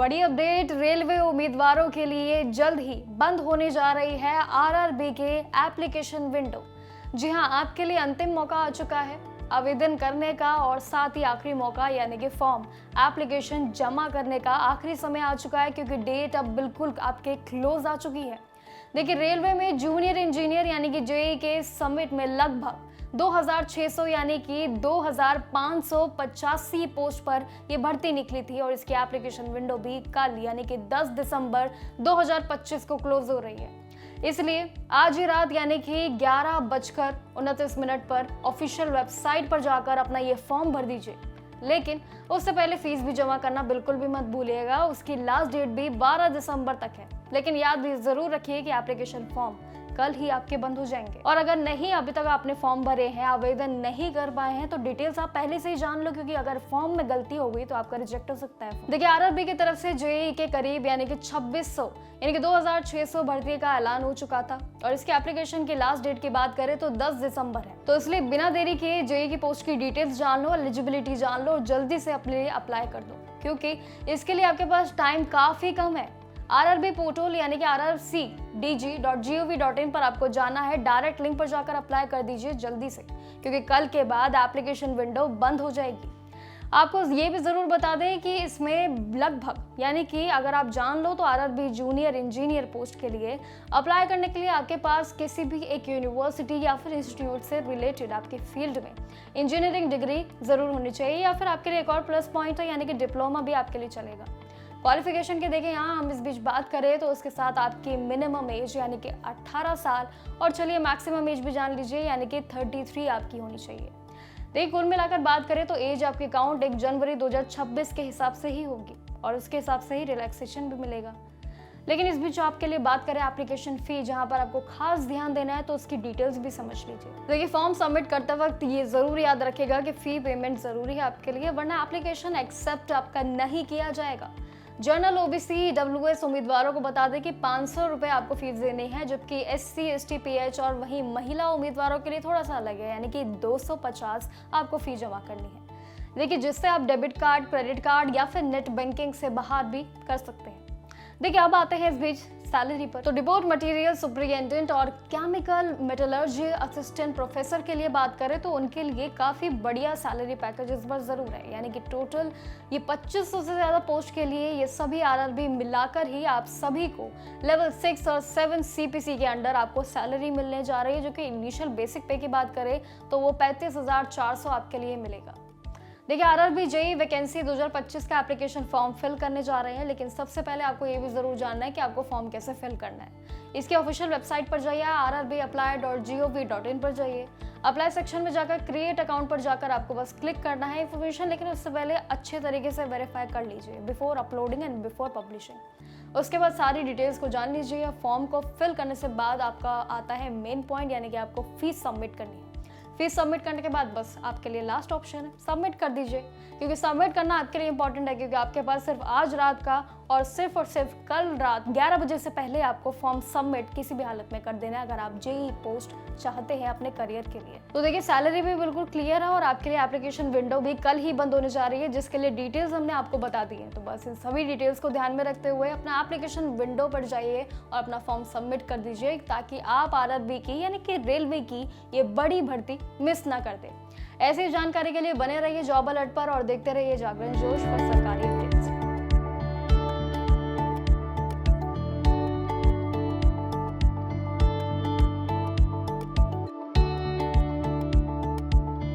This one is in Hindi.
बड़ी अपडेट रेलवे उम्मीदवारों के लिए जल्द ही बंद होने जा रही है आरआरबी के एप्लीकेशन विंडो। जी हां, आपके लिए अंतिम मौका आ चुका है आवेदन करने का और साथ ही आखिरी मौका यानी कि फॉर्म एप्लीकेशन जमा करने का आखिरी समय आ चुका है, क्योंकि डेट अब बिल्कुल आपके क्लोज आ चुकी है। देखिए, रेलवे में जूनियर इंजीनियर यानी कि जेई के समिट में लगभग 2600 यानी कि 2585 पोस्ट पर ये भर्ती निकली थी और इसकी एप्लीकेशन विंडो भी कल यानी कि 10 दिसंबर 2025 को क्लोज हो रही है। इसलिए आज ही रात यानी कि 11:29 पर ऑफिशियल वेबसाइट पर जाकर अपना ये फॉर्म भर दीजिए। लेकिन उससे पहले फीस भी जमा करना बिल्कुल भी मत भूलिएगा। उसकी लास्ट डेट भी 12 दिसंबर तक है। लेकिन याद भी जरूर रखिए कि एप्लीकेशन फॉर्म कल ही आपके बंद हो जाएंगे। और अगर नहीं अभी तक आपने फॉर्म भरे हैं, आवेदन नहीं कर पाए हैं, तो डिटेल्स आप पहले से ही जान लो, क्योंकि अगर फॉर्म में गलती हो गई तो आपका रिजेक्ट हो सकता है। देखिए, आरआरबी की तरफ से जेईई के करीब यानी कि 2600 यानी कि 2600 भर्ती का ऐलान हो चुका था और इसके एप्लीकेशन की लास्ट डेट की बात करें तो 10 दिसंबर है। तो इसलिए बिना देरी किए जेईई की पोस्ट की डिटेल्स जान लो, एलिजिबिलिटी जान लो और जल्दी से अपने लिए अप्लाई कर दो, क्योंकि इसके लिए आपके पास टाइम काफी कम है। आरआरबी पोर्टल यानी कि rrcdg.gov.in पर आपको जाना है। डायरेक्ट लिंक पर जाकर अप्लाई कर दीजिए जल्दी से, क्योंकि कल के बाद एप्लीकेशन विंडो बंद हो जाएगी। आपको ये भी जरूर बता दें कि इसमें लगभग यानी कि अगर आप जान लो तो आरआरबी जूनियर इंजीनियर पोस्ट के लिए अप्लाई करने के लिए आपके पास किसी भी एक यूनिवर्सिटी या फिर इंस्टीट्यूट से रिलेटेड आपके फील्ड में इंजीनियरिंग डिग्री जरूर होनी चाहिए, या फिर आपके लिए एक और प्लस पॉइंट है यानी कि डिप्लोमा भी आपके लिए चलेगा। क्वालिफिकेशन के देखें यहाँ हम इस बीच बात करें तो उसके साथ आपकी मिनिमम एज यानी कि 18 साल और चलिए मैक्सिमम एज भी जान लीजिए यानी कि 33 आपकी होनी चाहिए। देखिए, कुल मिलाकर बात करें तो एज आपकी काउंट 1 जनवरी 2026 के हिसाब से ही होगी और उसके हिसाब से ही रिलैक्सेशन भी मिलेगा। लेकिन इस बीच आपके लिए बात करें एप्लीकेशन फी, जहां पर आपको खास ध्यान देना है तो उसकी डिटेल्स भी समझ लीजिए। देखिए, फॉर्म सबमिट करते वक्त ये जरूर याद रखेगा कि फी पेमेंट जरूरी है आपके लिए, वरना एप्लीकेशन एक्सेप्ट आपका नहीं किया जाएगा। जनरल ओबीसी डब्ल्यूएस उम्मीदवारों को बता दें कि 500 रुपए आपको फीस देनी है, जबकि एससी एसटी पीएच और वहीं महिला उम्मीदवारों के लिए थोड़ा सा अलग है यानी कि 250 आपको फीस जमा करनी है। देखिए, जिससे आप डेबिट कार्ड, क्रेडिट कार्ड या फिर नेट बैंकिंग से बाहर भी कर सकते हैं। देखिए, अब आते हैं इस बीच सैलरी पर। तो डिपोट मटेरियल सुपरिटेंडेंट और केमिकल मेटलर्जी असिस्टेंट प्रोफेसर के लिए बात करें तो उनके लिए काफी बढ़िया सैलरी पैकेज इस बार जरूर है, यानी कि टोटल ये 2500 से ज्यादा पोस्ट के लिए ये सभी आरआरबी मिलाकर ही आप सभी को लेवल 6 और 7 सीपीसी के अंडर आपको सैलरी मिलने जा रही है, जो कि इनिशियल बेसिक पे की बात करें तो वो 35,400 आपके लिए मिलेगा। देखिए, आरआरबी जेईई वैकेंसी 2025 का एप्लीकेशन फॉर्म फिल करने जा रहे हैं, लेकिन सबसे पहले आपको ये भी जरूर जानना है कि आपको फॉर्म कैसे फिल करना है। इसके ऑफिशियल वेबसाइट पर जाइए, rrbapply.gov.in पर जाइए। अप्लाई सेक्शन में जाकर क्रिएट अकाउंट पर जाकर आपको बस क्लिक करना है इन्फॉर्मेशन, लेकिन उससे पहले अच्छे तरीके से वेरीफाई कर लीजिए before uploading and before publishing. उसके बाद सारी डिटेल्स को जान लीजिए। फॉर्म को फिल करने से बाद आपका आता है मेन पॉइंट, यानी कि आपको फीस सबमिट करनी है। फीस सबमिट करने के बाद बस आपके लिए लास्ट ऑप्शन है सबमिट कर दीजिए, क्योंकि सबमिट करना आपके लिए इंपॉर्टेंट है, क्योंकि आपके पास सिर्फ आज रात का और सिर्फ कल रात 11 बजे से पहले आपको फॉर्म सबमिट किसी भी हालत में कर देना है अगर आप जेईई पोस्ट चाहते हैं अपने करियर के लिए। तो देखिए, सैलरी भी बिल्कुल क्लियर है और आपके लिए एप्लीकेशन विंडो भी कल ही बंद होने जा रही है, जिसके लिए डिटेल्स हमने आपको बता दी है। तो बस इन सभी डिटेल्स को ध्यान में रखते हुए अपना एप्लीकेशन विंडो पर जाइए और अपना फॉर्म सबमिट कर दीजिए, ताकि आप आरआरबी की यानी कि रेलवे की ये बड़ी भर्ती मिस ना कर दे। ऐसी जानकारी के लिए बने रहिए जॉब अलर्ट पर और देखते रहिए जागरण जोश पर सरकारी अपडेट्स।